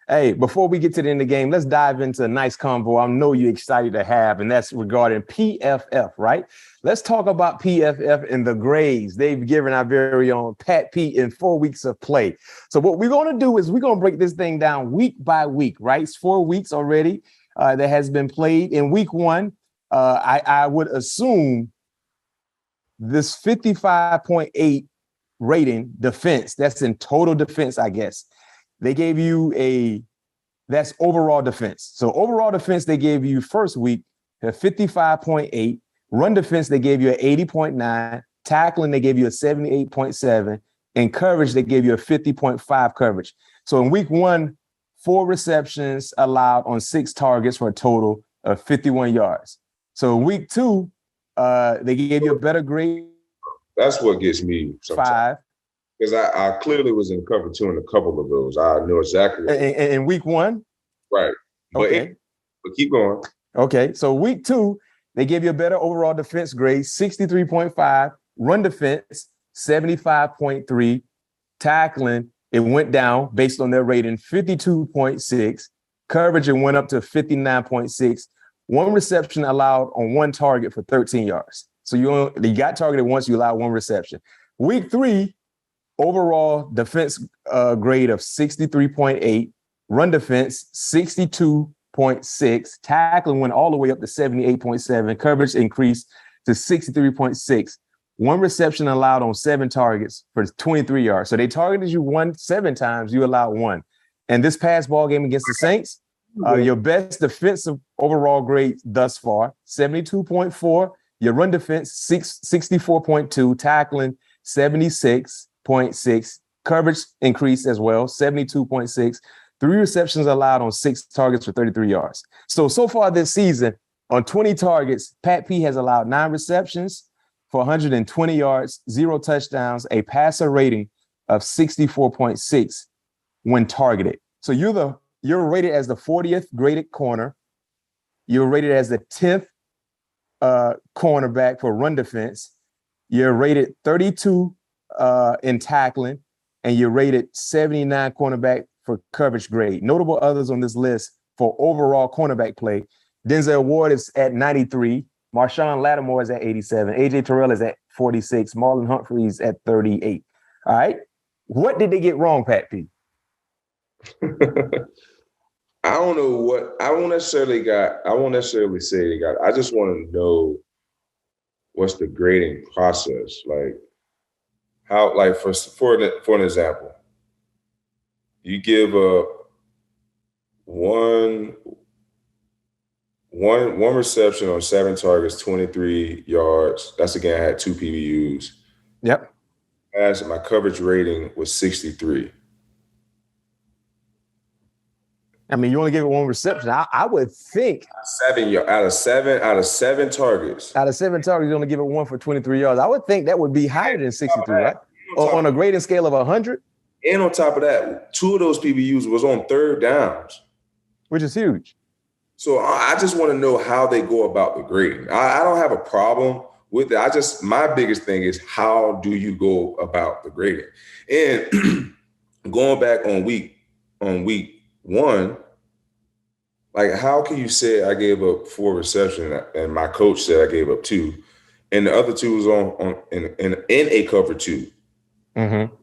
Hey, before we get to the end of the game, let's dive into a nice convo I know you're excited to have, and that's regarding PFF, right? Let's talk about PFF and the grades they've given our very own Pat Pete in 4 weeks of play. So what we're going to do is we're going to break this thing down week by week, right? It's 4 weeks already that has been played. In week one, I would assume this 55.8 rating defense, that's in total defense, I guess. They gave you that's overall defense. So overall defense, they gave you first week a 55.8. Run defense, they gave you an 80.9. Tackling, they gave you a 78.7. And coverage, they gave you a 50.5 coverage. So in week one, 4 receptions allowed on 6 targets for a total of 51 yards. So in week two, they gave you a better grade. That's what gets me sometimes. 5. Because I clearly was in cover 2 in a couple of those. I know exactly. In week one? Right. Okay. But keep going. Okay. So week 2, they gave you a better overall defense grade, 63.5. Run defense, 75.3. Tackling, it went down based on their rating, 52.6. Coverage, it went up to 59.6. 1 reception allowed on 1 target for 13 yards. So you got targeted once, you allowed 1 reception. Week 3, overall defense grade of 63.8, run defense 62.6, tackling went all the way up to 78.7, coverage increased to 63.6, 1 reception allowed on 7 targets for 23 yards. So they targeted you 7 times, you allowed 1. And this past ball game against the Saints, your best defensive overall grade thus far, 72.4, your run defense 64.2, tackling 76.6, coverage increased as well, 72.6, 3 receptions allowed on 6 targets for 33 yards. So far this season, on 20 targets, Pat P has allowed 9 receptions for 120 yards, 0 touchdowns, a passer rating of 64.6 when targeted. So you're rated as the 40th graded corner. You're rated as the 10th cornerback for run defense. You're rated 32 in tackling, and you're rated 79 cornerback for coverage grade. Notable others on this list for overall cornerback play: Denzel Ward is at 93, Marshawn Lattimore is at 87, AJ Terrell is at 46, Marlon Humphreys at 38. All right, what did they get wrong, Pat P? I don't know what I won't necessarily say they got. I just want to know what's the grading process, like how, like for an example, you give up one reception on 7 targets, 23 yards. That's again, I had 2 PBUs. Yep. As my coverage rating was 63. I mean, you only gave it 1 reception. I would think 7 out of 7 targets. Out of 7 targets, you only give it 1 for 23 yards. I would think that would be higher than 63, right? On a grading scale of 100. And on top of that, 2 of those PBUs was on 3rd downs, which is huge. So I just want to know how they go about the grading. I don't have a problem with it. My biggest thing is, how do you go about the grading? And going back on week 1, like, how can you say I gave up 4 receptions and my coach said I gave up 2, and the other 2 was in a cover 2? Mm-hmm.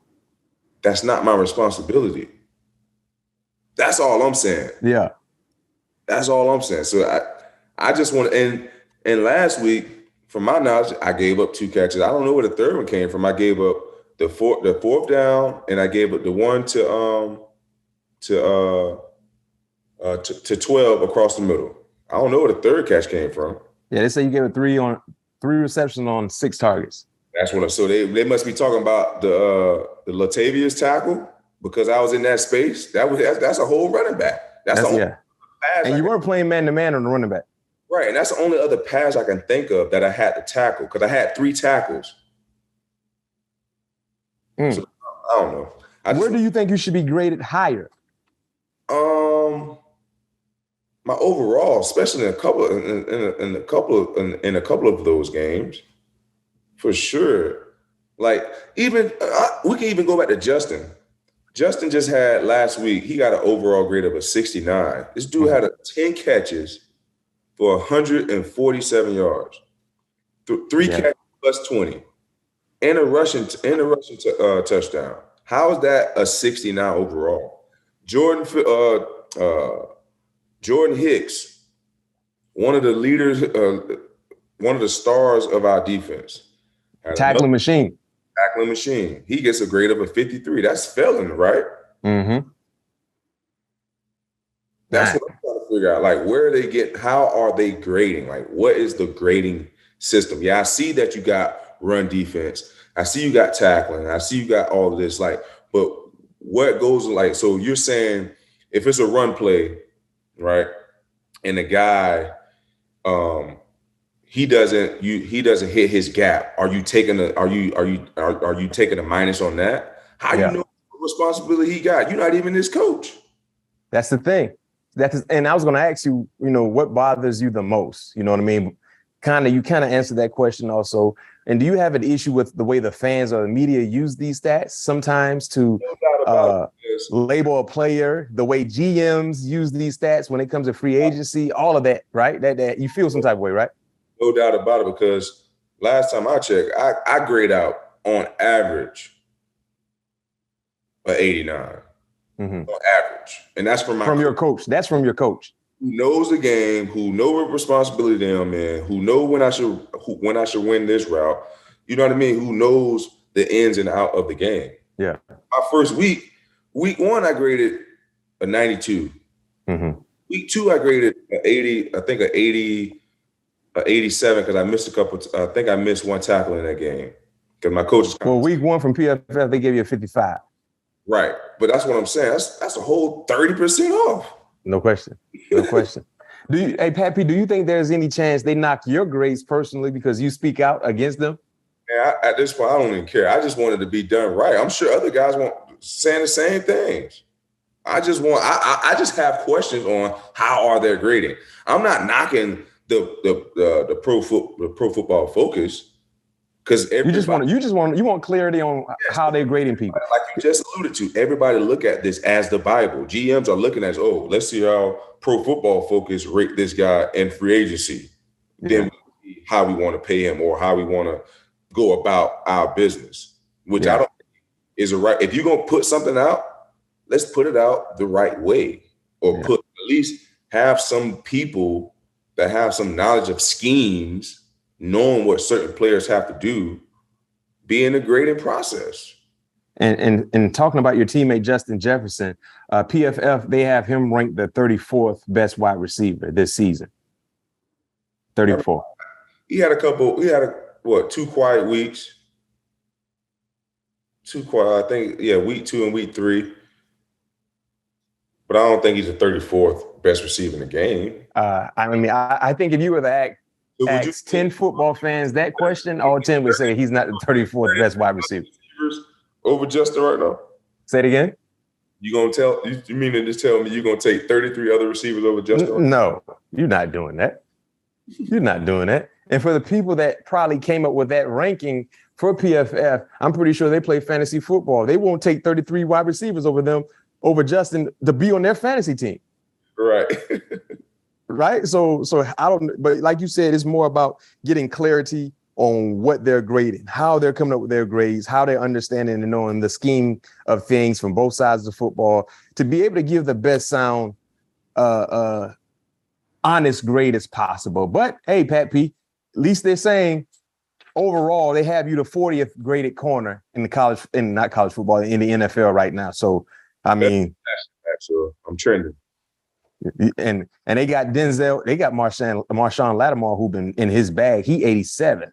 That's not my responsibility. That's all I'm saying. Yeah. That's all I'm saying. So I just want to, and last week, from my knowledge, I gave up 2 catches. I don't know where the 3rd one came from. I gave up the 4th down, and I gave up the one to 12 across the middle. I don't know where the 3rd catch came from. Yeah, they say you gave it 3 receptions on 6 targets. That's what. So they must be talking about the Latavius tackle, because I was in that space. That's a whole running back. That's the only pass. And you weren't playing man-to-man on the running back. Right, and that's the only other pass I can think of that I had to tackle, because I had 3 tackles. So, I don't know. Where do you think you should be graded higher? My overall, especially in a couple of those games, for sure. Like, even we can even go back to Justin. Justin just had last week, he got an overall grade of a 69. This dude had 10 catches for 147 yards, three catches plus 20, and a rushing touchdown. How is that a 69 overall? Jordan Hicks, one of the leaders, one of the stars of our defense. Tackling machine. He gets a grade of a 53. That's failing, right? Mm-hmm. That's what I'm trying to figure out. Like, where are they getting? How are they grading? Like, what is the grading system? Yeah, I see that you got run defense. I see you got tackling. I see you got all of this. Like, but what goes like? So you're saying if it's a run play, right, and the guy, he doesn't hit his gap. Are you taking a minus on that? How do you know what responsibility he got? You're not even his coach. That's the thing. And I was going to ask you, what bothers you the most? You know what I mean? You kind of answered that question also. And do you have an issue with the way the fans or the media use these stats sometimes to label a player, the way GMs use these stats when it comes to free agency, all of that, right? That you feel some type of way, right? No doubt about it, because last time I checked, I grade out on average an 89 on average. And that's from your coach. That's from your coach. Who knows the game, who know what responsibility I'm in, who know when I should win this route. You know what I mean? Who knows the ins and out of the game. Yeah. My first week 1, I graded a 92. Mm-hmm. Week 2, I graded an 80, I think an 80, 87, because I missed I think I missed one tackle in that game. Because my coach. Well, week 1 from PFF, they gave you a 55. Right. But that's what I'm saying. That's a whole 30% off. No question. No question. Hey, Pat P, do you think there's any chance they knock your grades personally because you speak out against them? Yeah, at this point, I don't even care. I just wanted to be done right. I'm sure other guys won't saying the same things. I just have questions on how are they grading. I'm not knocking the pro football focus, because you want clarity on how they're grading people. Like you just alluded to, everybody look at this as the Bible. GMs are looking at, let's see how pro football focus rate this guy in free agency. Then we see how we want to pay him or how we want to go about our business, which I don't think is a right. If you're gonna put something out, let's put it out the right way, or at least have some people that have some knowledge of schemes, knowing what certain players have to do, be in the grading process. And talking about your teammate Justin Jefferson, PFF, they have him ranked the 34th best wide receiver this season. 34. He had 2 quiet weeks. I think, week 2 and week 3. But I don't think he's the 34th best receiver in the game. I think if you were to ask 10 football fans that question, all 10 would say he's not the 34th best wide receiver. Over Justin right now? Say it again? You mean to just tell me you're going to take 33 other receivers over Justin? No, you're not doing that. You're not doing that. And for the people that probably came up with that ranking for PFF, I'm pretty sure they play fantasy football. They won't take 33 wide receivers over Justin to be on their fantasy team. Right. Right. So I don't, but like you said, it's more about getting clarity on what they're grading, how they're coming up with their grades, how they're understanding and knowing the scheme of things from both sides of the football to be able to give the best sound, honest grade as possible. But hey, Pat P, at least they're saying overall they have you the 40th graded corner in the in the NFL right now. So I mean, I'm trending. And they got Denzel, they got Marshawn Lattimore, who's been in his bag. He 87.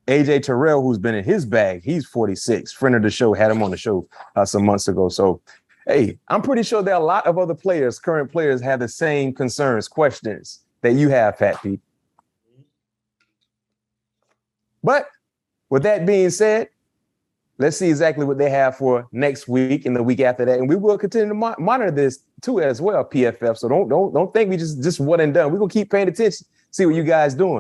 AJ Terrell, who's been in his bag, he's 46. Friend of the show, had him on the show some months ago. So, hey, I'm pretty sure there are a lot of other players, current players, have the same concerns, questions that you have, Pat Pete. But with that being said, let's see exactly what they have for next week and the week after that. And we will continue to monitor this too as well, PFF. So don't think we just one and done. We're going to keep paying attention, see what you guys doing.